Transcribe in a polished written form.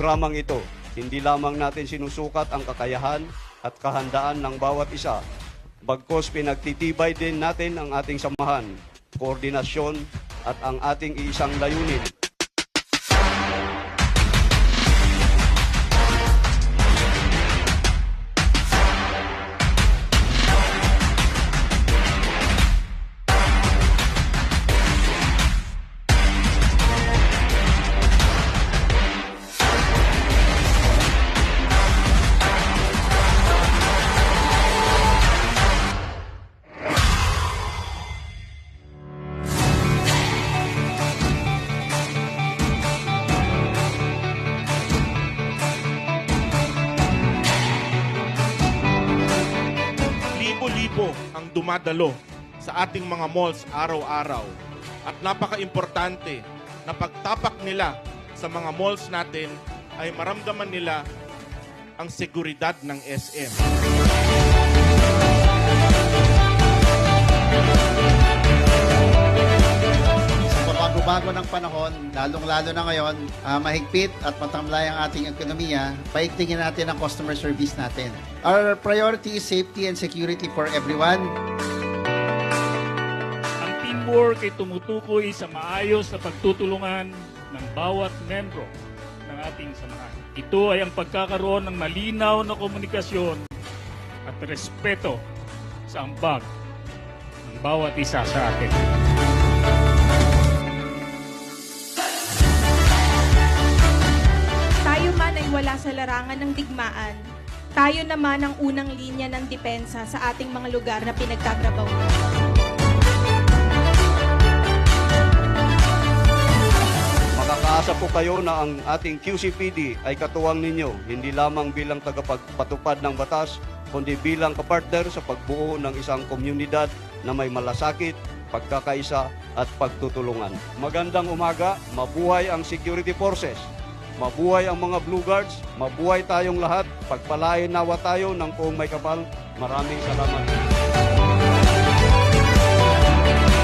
programang ito, hindi lamang natin sinusukat ang kakayahan at kahandaan ng bawat isa, bagkus pinagtitibay din natin ang ating samahan, koordinasyon at ang ating isang layunin. Libo-libo ang dumadalo sa ating mga malls araw-araw. At napaka-importante na pagtapak nila sa mga malls natin ay maramdaman nila ang seguridad ng SM. Sa pagbabago ng panahon, lalong-lalo na ngayon, mahigpit at matamlay ang ating ekonomiya, paigtingin natin ang customer service natin. Our priority is safety and security for everyone. Ang teamwork ay tumutukoy sa maayos na pagtutulungan ng bawat membro ng ating samahan. Ito ay ang pagkakaroon ng malinaw na komunikasyon at respeto sa ambag ng bawat isa sa atin. Tayo man ay wala sa larangan ng digmaan, tayo naman ang unang linya ng depensa sa ating mga lugar na pinagtatrabahuan. Makakaasa po kayo na ang ating QCPD ay katuwang ninyo, hindi lamang bilang tagapagpatupad ng batas, kundi bilang kapartner sa pagbuo ng isang komunidad na may malasakit, pagkakaisa at pagtutulungan. Magandang umaga, mabuhay ang security forces, mabuhay ang mga Blue Guards, mabuhay tayong lahat, pagpalain nawa tayo ng buong may kapal. Maraming salamat.